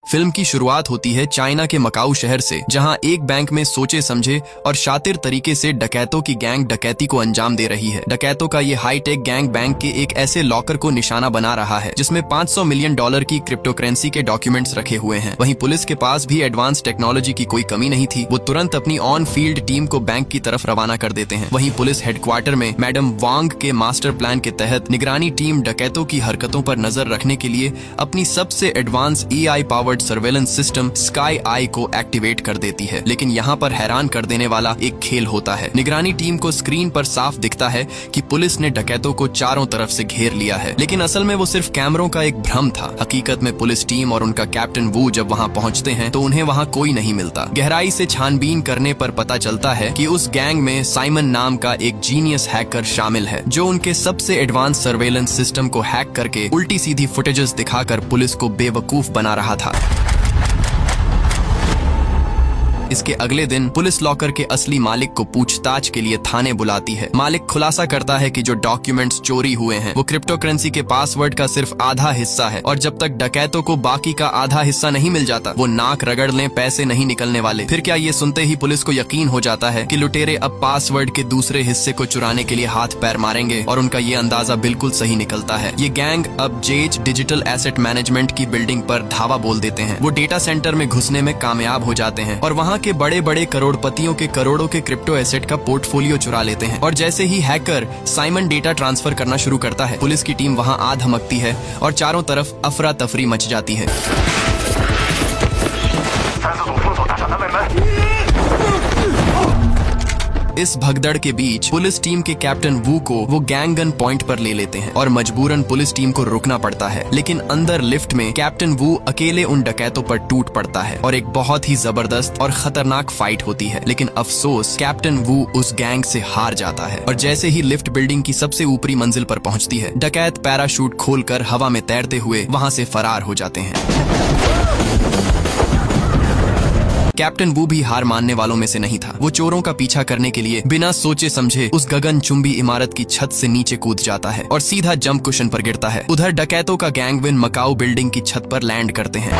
Film की शुरुआत होती है चाइना के मकाऊ शहर से, जहां एक बैंक में सोचे समझे और शातिर तरीके से डकैतों की गैंग डकैती को अंजाम दे रही है। डकैतों का ये हाईटेक गैंग बैंक के एक ऐसे लॉकर को निशाना बना रहा है जिसमें $500 मिलियन की क्रिप्टो करेंसी के डॉक्यूमेंट्स रखे हुए हैं। वहीं पुलिस के पास भी एडवांस टेक्नोलॉजी की कोई कमी नहीं थी। वो तुरंत अपनी ऑन फील्ड टीम को बैंक की तरफ रवाना कर देते हैं। वहीं पुलिस हेडक्वार्टर में मैडम वांग के मास्टर प्लान के तहत निगरानी टीम डकैतों की हरकतों पर नजर रखने के लिए अपनी सबसे advance AI powered surveillance system Sky Eye को एक्टिवेट कर देती है। लेकिन यहाँ पर हैरान कर देने वाला एक खेल होता है। निगरानी टीम को स्क्रीन पर साफ दिखता है कि पुलिस ने डकैतों को चारों तरफ से घेर लिया है, लेकिन असल में वो सिर्फ कैमरों का एक भ्रम था। हकीकत में पुलिस टीम और उनका कैप्टन वू जब वहाँ पहुँचते हैं तो उन्हें वहाँ कोई नहीं मिलता। गहराई से छानबीन करने पर पता चलता है कि उस गैंग में साइमन नाम का एक जीनियस हैकर शामिल है, जो उनके सबसे एडवांस सर्वेलेंस सिस्टम को हैक करके उल्टी सीधी फुटेजेस दिखाकर पुलिस को बेवकूफ बना रहा था। इसके अगले दिन पुलिस लॉकर के असली मालिक को पूछताछ के लिए थाने बुलाती है। मालिक खुलासा करता है कि जो डॉक्यूमेंट्स चोरी हुए हैं वो क्रिप्टो करेंसी के पासवर्ड का सिर्फ आधा हिस्सा है, और जब तक डकैतों को बाकी का आधा हिस्सा नहीं मिल जाता वो नाक रगड़ लें, पैसे नहीं निकलने वाले। फिर क्या ये सुनते ही पुलिस को यकीन हो जाता है कि लुटेरे अब पासवर्ड के दूसरे हिस्से को चुराने के लिए हाथ पैर मारेंगे, और उनका ये अंदाजा बिल्कुल सही निकलता है। ये गैंग अब जेज डिजिटल एसेट मैनेजमेंट की बिल्डिंग पर धावा बोल देते हैं। वो डेटा सेंटर में घुसने में कामयाब हो जाते हैं और वहाँ के बड़े बड़े करोड़पतियों के करोड़ों के क्रिप्टो एसेट का पोर्टफोलियो चुरा लेते हैं। और जैसे ही हैकर साइमन डेटा ट्रांसफर करना शुरू करता है, पुलिस की टीम वहां आ धमकती है और चारों तरफ अफरा तफरी मच जाती है। इस भगदड़ के बीच पुलिस टीम के कैप्टन वू को वो गैंग गन पॉइंट पर ले लेते हैं और मजबूरन पुलिस टीम को रुकना पड़ता है। लेकिन अंदर लिफ्ट में कैप्टन वू अकेले उन डकैतों पर टूट पड़ता है और एक बहुत ही जबरदस्त और खतरनाक फाइट होती है। लेकिन अफसोस कैप्टन वू उस गैंग से हार जाता है, और जैसे ही लिफ्ट बिल्डिंग की सबसे ऊपरी मंजिल पर पहुंचती है, डकैत पैराशूट खोलकर हवा में तैरते हुए वहां से फरार हो जाते हैं। कैप्टन वू भी हार मानने वालों में से नहीं था। वो चोरों का पीछा करने के लिए बिना सोचे समझे उस गगनचुंबी इमारत की छत से नीचे कूद जाता है और सीधा जंप कुशन पर गिरता है। उधर डकैतों का गैंगविन मकाऊ बिल्डिंग की छत पर लैंड करते हैं।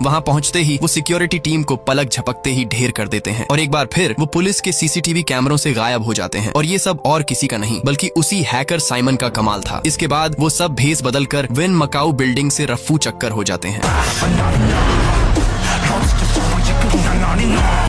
वहां पहुंचते ही वो सिक्योरिटी टीम को पलक झपकते ही ढेर कर देते हैं और एक बार फिर वो पुलिस के CCTV कैमरों से गायब हो जाते हैं। और ये सब और किसी का नहीं बल्कि उसी हैकर साइमन का कमाल था। इसके बाद वो सब भेस बदलकर विन मकाऊ बिल्डिंग से रफ्फू चक्कर हो जाते हैं।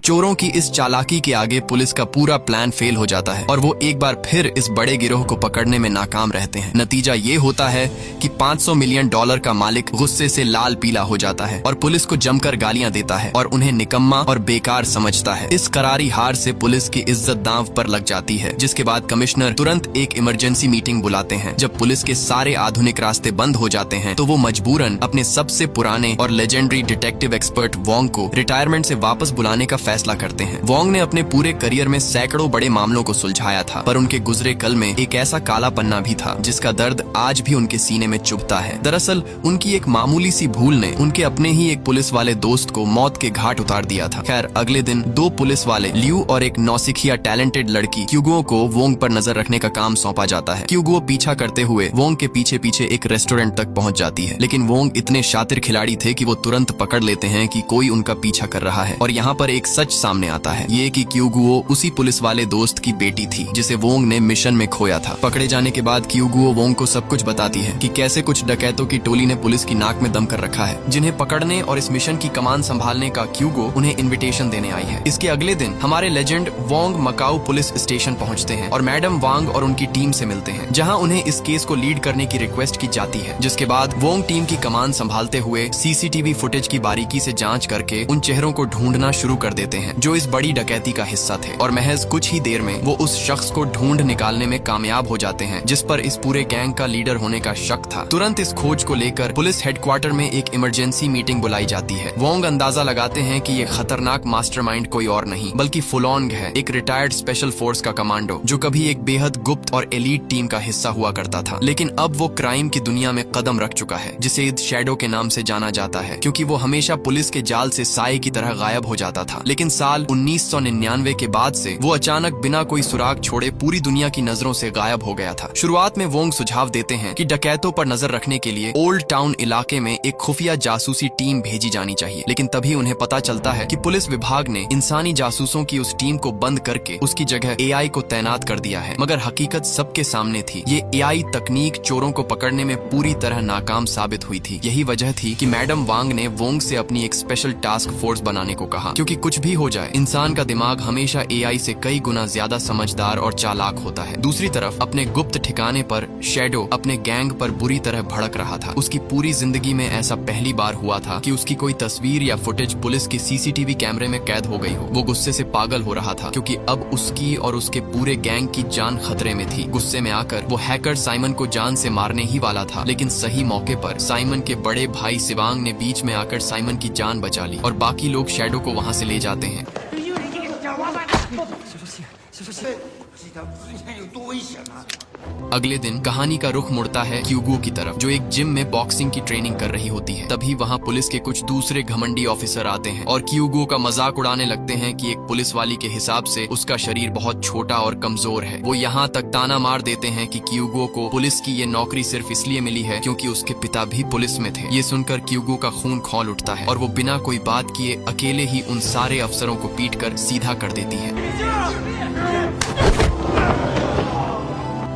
चोरों की इस चालाकी के आगे पुलिस का पूरा प्लान फेल हो जाता है और वो एक बार फिर इस बड़े गिरोह को पकड़ने में नाकाम रहते हैं। नतीजा ये होता है कि $500 मिलियन का मालिक गुस्से से लाल पीला हो जाता है और पुलिस को जमकर गालियां देता है और उन्हें निकम्मा और बेकार समझता है। इस करारी हार से पुलिस की इज्जत दांव पर लग जाती है, जिसके बाद कमिश्नर तुरंत एक इमरजेंसी मीटिंग बुलाते हैं। जब पुलिस के सारे आधुनिक रास्ते बंद हो जाते हैं तो वो मजबूरन अपने सबसे पुराने और लेजेंडरी डिटेक्टिव एक्सपर्ट वोंग को रिटायरमेंट से वापस बुलाने का फैसला करते हैं। वोंग ने अपने पूरे करियर में सैकड़ों बड़े मामलों को सुलझाया था, पर उनके गुजरे कल में एक ऐसा काला पन्ना भी था जिसका दर्द आज भी उनके सीने में चुभता है। दरअसल उनकी एक मामूली सी भूल ने उनके अपने ही एक पुलिस वाले दोस्त को मौत के घाट उतार दिया था। खैर अगले दिन दो पुलिस वाले लियू और एक नौसिखिया टैलेंटेड लड़की क्यूगो को वोंग पर नजर रखने का काम सौंपा जाता है। क्यूगो पीछा करते हुए वोंग के पीछे पीछे एक रेस्टोरेंट तक पहुंच जाती है, लेकिन वोंग इतने शातिर खिलाड़ी थे कि वो तुरंत पकड़ लेते हैं कि कोई उनका पीछा कर रहा है। और यहाँ पर एक सच सामने आता है, ये कि क्यूगुओ उसी पुलिस वाले दोस्त की बेटी थी जिसे वोंग ने मिशन में खोया था। पकड़े जाने के बाद क्यूगुओ वोंग को सब कुछ बताती है कि कैसे कुछ डकैतों की टोली ने पुलिस की नाक में दम कर रखा है, जिन्हें पकड़ने और इस मिशन की कमान संभालने का क्यूगो उन्हें इन्विटेशन देने आई है। इसके अगले दिन हमारे legend Wong Macau police station पहुंचते हैं और मैडम वांग और उनकी टीम से मिलते हैं, जहां उन्हें इस केस को लीड करने की रिक्वेस्ट की जाती है। जिसके बाद वोंग टीम की कमान संभालते हुए CCTV फुटेज की बारीकी से जांच करके उन चेहरों को ढूंढना शुरू कर देते हैं जो इस बड़ी डकैती का हिस्सा थे, और महज कुछ ही देर में वो उस शख्स को ढूंढ निकालने में कामयाब हो जाते हैं जिस पर इस पूरे गैंग का लीडर होने का शक था। तुरंत इस खोज को लेकर पुलिस हेडक्वार्टर में एक इमरजेंसी मीटिंग बुलाई जाती है। वोंग अंदाजा लगाते हैं कि ये खतरनाक मास्टरमाइंड कोई और नहीं बल्कि फुलॉन्ग है, एक रिटायर्ड स्पेशल फोर्स का कमांडो जो कभी एक बेहद गुप्त और एलीट टीम का हिस्सा हुआ करता था, लेकिन अब वो क्राइम की दुनिया में कदम रख चुका है, जिसे शैडो के नाम से जाना जाता है, क्योंकि वो हमेशा पुलिस के जाल साल से साए की तरह गायब हो जाता था। लेकिन साल 1999 के बाद से वो अचानक बिना कोई सुराग छोड़े पूरी दुनिया की नजरों से गायब हो गया था। शुरुआत में वोंग सुझाव देते हैं कि डकैतों पर नजर रखने के लिए ओल्ड टाउन इलाके में एक खुफिया जासूसी टीम भेजी जानी चाहिए, लेकिन तभी उन्हें पता चलता है कि पुलिस विभाग ने इंसानी जासूसों की उस टीम को बंद करके उसकी जगह एआई को तैनात कर दिया है। मगर हकीकत सबके सामने थी, ये एआई तकनीक चोरों को पकड़ने में पूरी तरह नाकाम साबित हुई थी। यही वजह थी कि मैडम वांग ने वोंग से अपनी एक स्पेशल टास्क फोर्स बनाने को कहा, क्योंकि कुछ भी हो जाए इंसान का दिमाग हमेशा एआई से कई गुना ज्यादा समझदार और चालाक होता है। दूसरी तरफ अपने गुप्त ठिकाने पर शैडो अपने गैंग पर बुरी तरह भड़क रहा था। उसकी पूरी जिंदगी में ऐसा पहली बार हुआ था कि उसकी कोई तस्वीर या फुटेज पुलिस की सीसीटीवी कैमरे में कैद हो गई हो। वो गुस्से से पागल हो रहा था, क्योंकि अब उसकी और उसके पूरे गैंग की जान खतरे में थी। गुस्से में आकर वो हैकर साइमन को जान से मारने ही वाला था, लेकिन सही मौके पर साइमन के बड़े भाई सिवांग ने बीच में आकर साइमन की जान बचा ली और बाकी लोग शैडो को वहां से ले जाते हैं। 这之前有多危险啊！ अगले दिन कहानी का रुख मुड़ता है क्यूगो की तरफ, जो एक जिम में बॉक्सिंग की ट्रेनिंग कर रही होती है। तभी वहाँ पुलिस के कुछ दूसरे घमंडी ऑफिसर आते हैं और क्यूगो का मजाक उड़ाने लगते हैं कि एक पुलिस वाली के हिसाब से उसका शरीर बहुत छोटा और कमजोर है। वो यहाँ तक ताना मार देते हैं कि क्यूगो को पुलिस की ये नौकरी सिर्फ इसलिए मिली है क्योंकि उसके पिता भी पुलिस में थे। ये सुनकर क्यूगो का खून खौल उठता है और वो बिना कोई बात किए अकेले ही उन सारे अफसरों को पीटकर सीधा कर देती है।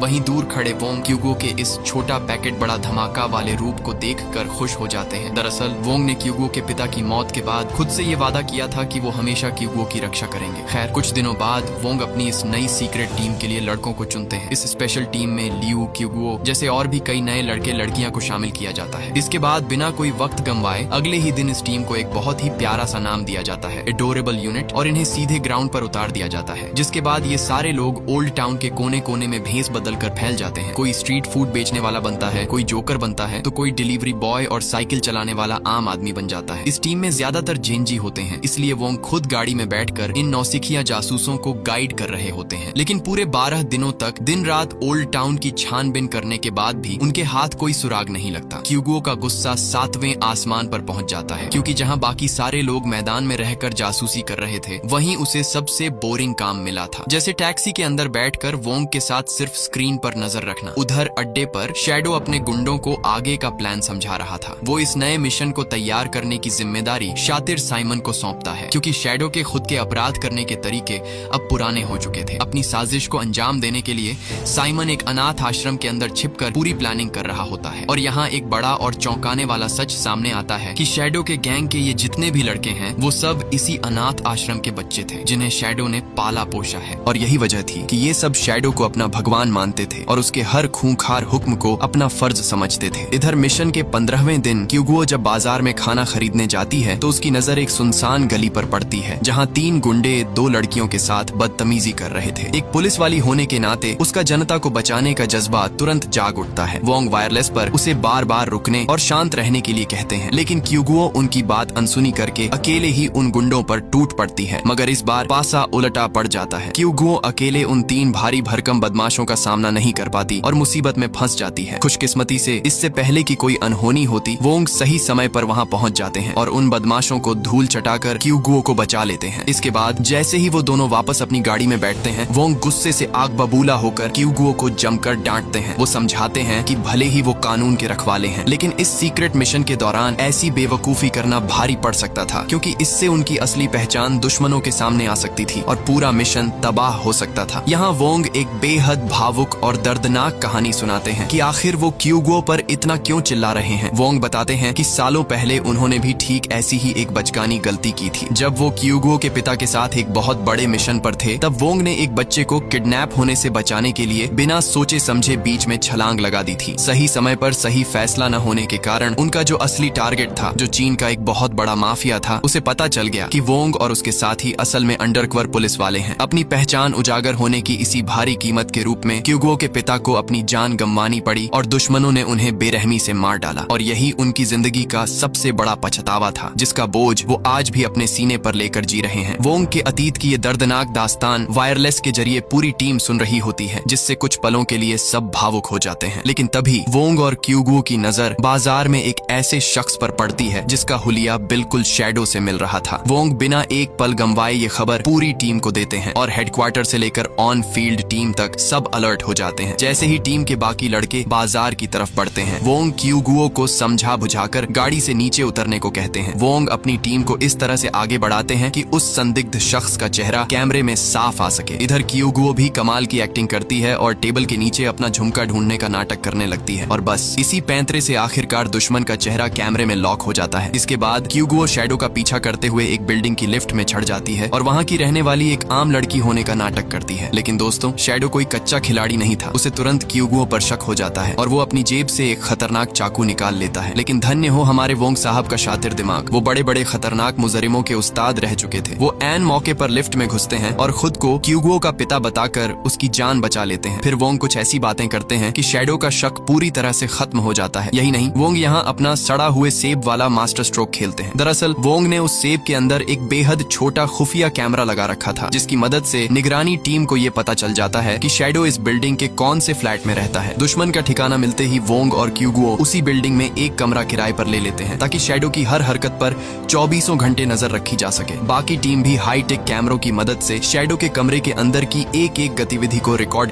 वहीं दूर खड़े वोंग क्यूगो के इस छोटा पैकेट बड़ा धमाका वाले रूप को देखकर खुश हो जाते हैं। दरअसल वोंग ने क्यूगो के पिता की मौत के बाद खुद से ये वादा किया था कि वो हमेशा क्यूगो की रक्षा करेंगे। खैर कुछ दिनों बाद वोंग अपनी इस नई सीक्रेट टीम के लिए लड़कों को चुनते हैं। इस स्पेशल टीम में लियू, क्यूगो जैसे और भी कई नए लड़के लड़कियां को शामिल किया जाता है। इसके बाद बिना कोई वक्त गंवाए अगले ही दिन इस टीम को एक बहुत ही प्यारा सा नाम दिया जाता है, एडोरेबल यूनिट, और इन्हें सीधे ग्राउंड पर उतार दिया जाता है। जिसके बाद ये सारे लोग ओल्ड टाउन के कोने कोने में भेस बदल कर फैल जाते हैं। कोई स्ट्रीट फूड बेचने वाला बनता है, कोई जोकर बनता है, तो कोई डिलीवरी बॉय और साइकिल चलाने वाला आम आदमी बन जाता है। इस टीम में ज्यादातर जेनजी होते हैं, इसलिए वोंग खुद गाड़ी में बैठकर इन नौसिखिया जासूसों को गाइड कर रहे होते हैं। लेकिन पूरे 12 दिनों तक दिन रात ओल्ड टाउन की छानबीन करने के बाद भी उनके हाथ कोई सुराग नहीं लगता। क्यूगो का गुस्सा 7वें आसमान पर पहुंच जाता है, क्योंकि जहां बाकी सारे लोग मैदान में रहकर जासूसी कर रहे थे, वहीं उसे सबसे बोरिंग काम मिला था, जैसे टैक्सी के अंदर बैठकर वोंग के साथ सिर्फ स्क्रीन पर नजर रखना। उधर अड्डे पर शैडो अपने गुंडों को आगे का प्लान समझा रहा था। वो इस नए मिशन को तैयार करने की जिम्मेदारी शातिर साइमन को सौंपता है, क्योंकि शैडो के खुद के अपराध करने के तरीके अब पुराने हो चुके थे। अपनी साजिश को अंजाम देने के लिए साइमन एक अनाथ आश्रम के अंदर छिपकर पूरी प्लानिंग कर रहा होता है। और यहाँ एक बड़ा और चौंकाने वाला सच सामने आता है कि शैडो के गैंग के ये जितने भी लड़के हैं वो सब इसी अनाथ आश्रम के बच्चे थे, जिन्हें शैडो ने पाला पोषा है। और यही वजह थी कि ये सब शैडो को अपना भगवान मानते थे और उसके हर खूंखार हुक्म को अपना फर्ज समझते थे। इधर मिशन के 15वें दिन क्यूगो जब बाजार में खाना खरीदने जाती है तो उसकी नजर एक सुनसान गली पर पड़ती है, जहां 3 गुंडे 2 लड़कियों के साथ बदतमीजी कर रहे थे। एक पुलिस वाली होने के नाते उसका जनता को बचाने का जज्बा तुरंत जाग उठता है। वोंग वायरलेस पर उसे बार बार रुकने और शांत रहने के लिए कहते हैं, लेकिन क्यूगो उनकी बात अनसुनी करके अकेले ही उन गुंडों पर टूट पड़ती है। मगर इस बार पासा उलटा पड़ जाता है। क्यूगो अकेले उन 3 भारी भरकम बदमाशों का सामना नहीं कर पाती और मुसीबत में फंस जाती है। खुशकिस्मती से इससे पहले कि कोई अनहोनी होती, वोंग सही समय पर वहां पहुंच जाते हैं और उन बदमाशों को धूल चटाकर क्यूगो को बचा लेते हैं। इसके बाद जैसे ही वो दोनों वापस अपनी गाड़ी में बैठते हैं, वोंग गुस्से से आग बबूला होकर क्यूगो को जमकर डांटते हैं। वो समझाते हैं कि भले ही वो कानून के रखवाले हैं, लेकिन इस सीक्रेट मिशन के दौरान ऐसी बेवकूफी करना भारी पड़ सकता था, क्योंकि इससे उनकी असली पहचान दुश्मनों के सामने आ सकती थी और पूरा मिशन तबाह हो सकता था। यहाँ वोंग एक बेहद भावुक और दर्दनाक कहानी सुनाते हैं कि आखिर वो क्यूगो पर इतना क्यों चिल्ला रहे हैं। वोंग बताते हैं कि सालों पहले उन्होंने भी ठीक ऐसी ही एक बचकानी गलती की थी। जब वो क्यूगो के पिता के साथ एक बहुत बड़े मिशन पर थे, तब वोंग ने एक बच्चे को किडनैप होने से बचाने के लिए बिना सोचे समझे बीच में छलांग लगा दी थी। सही समय पर सही फैसला न होने के कारण उनका जो असली टारगेट था, जो चीन का एक बहुत बड़ा माफिया था, उसे पता चल गया कि वोंग और उसके साथी असल में अंडरकवर पुलिस वाले हैं। अपनी पहचान उजागर होने की इसी भारी कीमत के रूप में क्यूगुओ के पिता को अपनी जान गंवानी पड़ी और दुश्मनों ने उन्हें बेरहमी से मार डाला और यही उनकी जिंदगी का सबसे बड़ा पछतावा था, जिसका बोझ वो आज भी अपने सीने पर लेकर जी रहे हैं। वोंग के अतीत की ये दर्दनाक दास्तान वायरलेस के जरिए पूरी टीम सुन रही होती है, जिससे कुछ पलों के लिए सब भावुक हो जाते हैं। लेकिन तभी वोंग और क्यूगुओ की नजर बाजार में एक ऐसे शख्स पर पड़ती है जिसका हुलिया बिल्कुल शैडो से मिल रहा था। वोंग बिना एक पल गंवाए ये खबर पूरी टीम को देते हैं और हेडक्वार्टर से लेकर ऑन फील्ड टीम तक सब अलर्ट हो जाते हैं। जैसे ही टीम के बाकी लड़के बाजार की तरफ बढ़ते हैं, वोंग क्यूगुओ को समझा बुझाकर गाड़ी से नीचे उतरने को कहते हैं। वोंग अपनी टीम को इस तरह से आगे बढ़ाते हैं कि उस संदिग्ध शख्स का चेहरा कैमरे में साफ आ सके। इधर क्यूगुओ भी कमाल की एक्टिंग करती है और टेबल के नीचे अपना झुमका ढूंढने का नाटक करने लगती है और बस इसी पैंतरे से आखिरकार दुश्मन का चेहरा कैमरे में लॉक हो जाता है। इसके बाद क्यूगुओ शैडो का पीछा करते हुए एक बिल्डिंग की लिफ्ट में चढ़ जाती है और वहाँ की रहने वाली एक आम लड़की होने का नाटक करती है। लेकिन दोस्तों, शैडो कोई कच्चा खिलाड़ी नहीं था। उसे तुरंत क्यूगुओ पर शक हो जाता है और वो अपनी जेब से एक खतरनाक चाकू निकाल लेता है। लेकिन धन्य हो हमारे वोंग साहब का शातिर दिमाग, वो बड़े बड़े खतरनाक मुजरिमों के उस्ताद रह चुके थे। वो ऐन मौके पर लिफ्ट में घुसते हैं और खुद को क्यूगुओ का पिता बताकर उसकी जान बचा लेते हैं। फिर वोंग कुछ ऐसी बातें करते हैं कि शैडो का शक पूरी तरह से खत्म हो जाता है। यही नहीं, वोंग यहाँ अपना सड़ा हुए सेब वाला मास्टर स्ट्रोक खेलते हैं। दरअसल वोंग ने उस सेब के अंदर एक बेहद छोटा खुफिया कैमरा लगा रखा था, जिसकी मदद से निगरानी टीम को ये पता चल जाता है कि शैडो इस बिल्डिंग के कौन से फ्लैट में रहता है। दुश्मन का ठिकाना मिलते ही वोंग और क्यूगुओ उसी बिल्डिंग में एक कमरा किराए पर ले लेते हैं ताकि शैडो की हर हरकत पर 24 घंटे नजर रखी जा सके। बाकी टीम भी हाईटेक कैमरों की मदद से शैडो के कमरे के अंदर की एक एक गतिविधि को रिकॉर्ड